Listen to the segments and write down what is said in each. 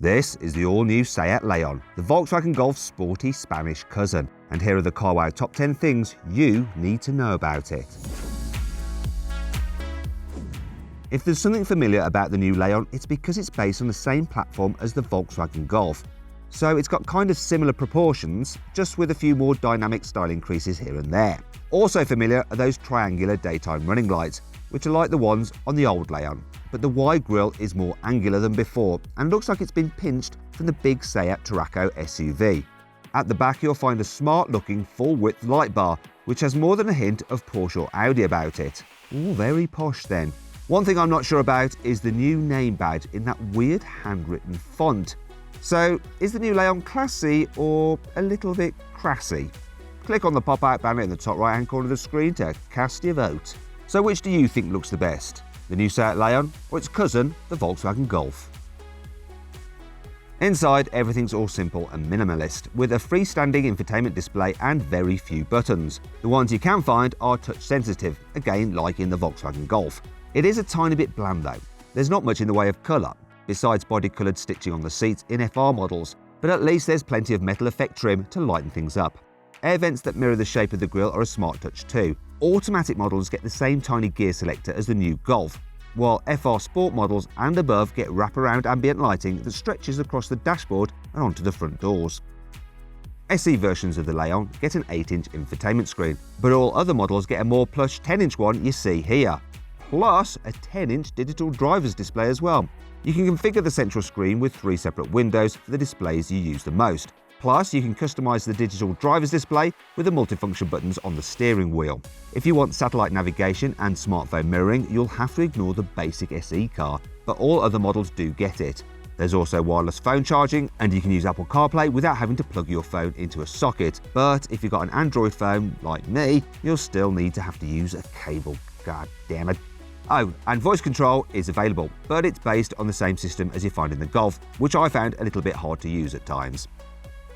This is the all-new Seat Leon, the Volkswagen Golf's sporty Spanish cousin, and here are the CarWow top 10 things you need to know about it. If there's something familiar about the new Leon, it's because it's based on the same platform as the Volkswagen Golf. So it's got kind of similar proportions, just with a few more dynamic style increases here and there. Also familiar are those triangular daytime running lights, which are like the ones on the old Leon, but the wide grille is more angular than before and looks like it's been pinched from the big Seat Tarraco SUV. At the back you'll find a smart-looking full-width light bar, which has more than a hint of Porsche or Audi about it. Ooh, very posh then. One thing I'm not sure about is the new name badge in that weird handwritten font. So, is the new Leon classy or a little bit crassy? Click on the pop-out banner in the top right-hand corner of the screen to cast your vote. So which do you think looks the best? The new Seat Leon or its cousin, the Volkswagen Golf? Inside, everything's all simple and minimalist, with a freestanding infotainment display and very few buttons. The ones you can find are touch sensitive, again like in the Volkswagen Golf. It is a tiny bit bland though. There's not much in the way of colour, besides body-coloured stitching on the seats in FR models, but at least there's plenty of metal effect trim to lighten things up. Air vents that mirror the shape of the grille are a smart touch too. Automatic models get the same tiny gear selector as the new Golf, while FR Sport models and above get wraparound ambient lighting that stretches across the dashboard and onto the front doors. SE versions of the Leon get an 8-inch infotainment screen, but all other models get a more plush 10-inch one you see here, plus a 10-inch digital driver's display as well. You can configure the central screen with 3 separate windows for the displays you use the most. Plus, you can customize the digital driver's display with the multifunction buttons on the steering wheel. If you want satellite navigation and smartphone mirroring, you'll have to ignore the basic SE car, but all other models do get it. There's also wireless phone charging, and you can use Apple CarPlay without having to plug your phone into a socket. But if you've got an Android phone, like me, you'll still need to have to use a cable. God damn it. Oh, and voice control is available, but it's based on the same system as you find in the Golf, which I found a little bit hard to use at times.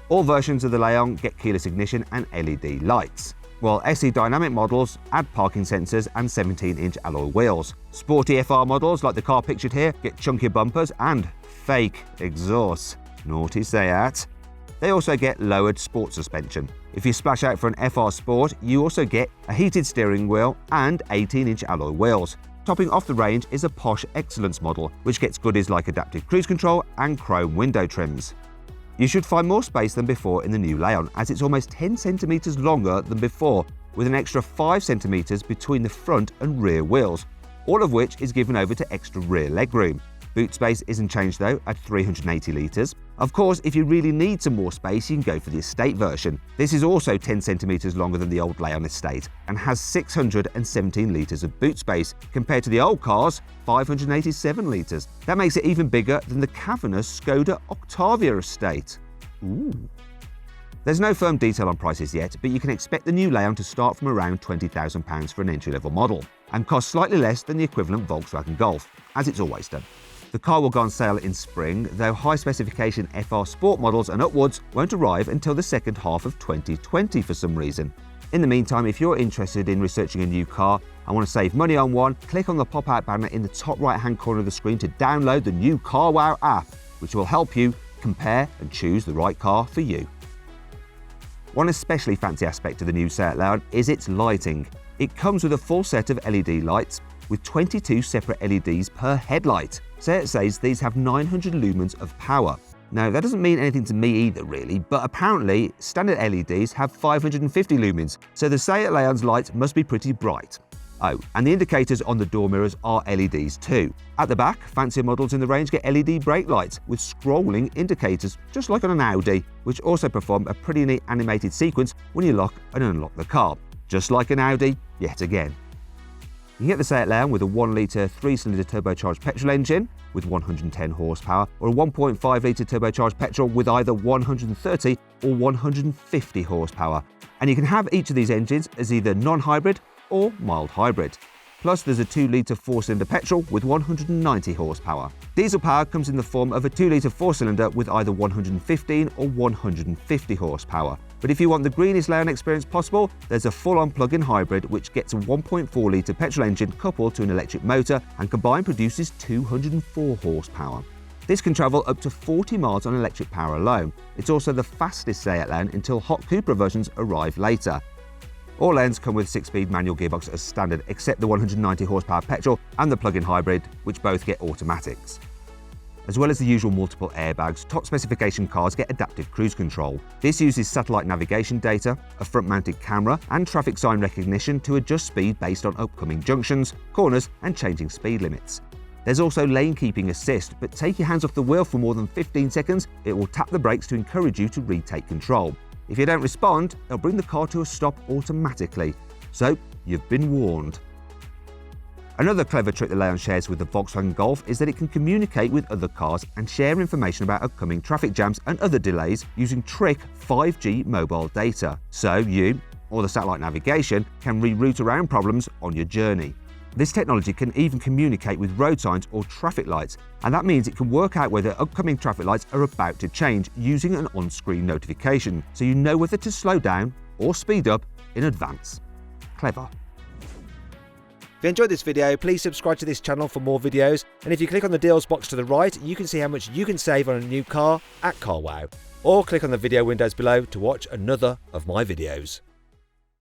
All versions of the Leon get keyless ignition and LED lights, while SE Dynamic models add parking sensors and 17-inch alloy wheels. Sporty FR models, like the car pictured here, get chunkier bumpers and fake exhausts. Naughty Seat. They also get lowered sport suspension. If you splash out for an FR Sport, you also get a heated steering wheel and 18-inch alloy wheels. Topping off the range is a posh Excellence model, which gets goodies like adaptive cruise control and chrome window trims. You should find more space than before in the new Leon, as it's almost 10 centimeters longer than before, with an extra 5 centimeters between the front and rear wheels, all of which is given over to extra rear legroom. Boot space isn't changed though, at 380 litres. Of course, if you really need some more space, you can go for the Estate version. This is also 10 centimeters longer than the old Leon Estate and has 617 litres of boot space, compared to the old car's 587 litres. That makes it even bigger than the cavernous Skoda Octavia Estate. Ooh. There's no firm detail on prices yet, but you can expect the new Leon to start from around £20,000 for an entry-level model, and cost slightly less than the equivalent Volkswagen Golf, as it's always done. The car will go on sale in spring, though high-specification FR Sport models and upwards won't arrive until the second half of 2020 for some reason. In the meantime, if you're interested in researching a new car and want to save money on one, click on the pop-out banner in the top right-hand corner of the screen to download the new CarWow app, which will help you compare and choose the right car for you. One especially fancy aspect of the new Seat Leon is its lighting. It comes with a full set of LED lights, with 22 separate LEDs per headlight. Seat says these have 900 lumens of power. Now, that doesn't mean anything to me either really, but apparently standard LEDs have 550 lumens, so the Seat Leon's lights must be pretty bright. Oh, and the indicators on the door mirrors are LEDs too. At the back, fancier models in the range get LED brake lights with scrolling indicators, just like on an Audi, which also perform a pretty neat animated sequence when you lock and unlock the car. Just like an Audi, yet again. You can get the Seat Leon with a 1-litre 3-cylinder turbocharged petrol engine with 110 horsepower, or a 1.5-litre turbocharged petrol with either 130 or 150 horsepower. And you can have each of these engines as either non-hybrid or mild hybrid. Plus, there's a 2-litre 4-cylinder petrol with 190 horsepower. Diesel power comes in the form of a 2-litre 4-cylinder with either 115 or 150 horsepower. But if you want the greenest Leon experience possible, there's a full-on plug-in hybrid which gets a 1.4-litre petrol engine coupled to an electric motor and combined produces 204 horsepower. This can travel up to 40 miles on electric power alone. It's also the fastest Seat lane until hot Cupra versions arrive later. All lanes come with 6-speed manual gearbox as standard, except the 190 horsepower petrol and the plug-in hybrid, which both get automatics. As well as the usual multiple airbags, top specification cars get adaptive cruise control. This uses satellite navigation data, a front-mounted camera, and traffic sign recognition to adjust speed based on upcoming junctions, corners, and changing speed limits. There's also lane keeping assist, but take your hands off the wheel for more than 15 seconds, it will tap the brakes to encourage you to retake control. If you don't respond, it'll bring the car to a stop automatically. So, you've been warned. Another clever trick that Leon shares with the Volkswagen Golf is that it can communicate with other cars and share information about upcoming traffic jams and other delays using trick 5G mobile data. So you, or the satellite navigation, can reroute around problems on your journey. This technology can even communicate with road signs or traffic lights, and that means it can work out whether upcoming traffic lights are about to change using an on-screen notification, so you know whether to slow down or speed up in advance. Clever. If you enjoyed this video, please subscribe to this channel for more videos, and if you click on the deals box to the right, you can see how much you can save on a new car at CarWow. Or click on the video windows below to watch another of my videos.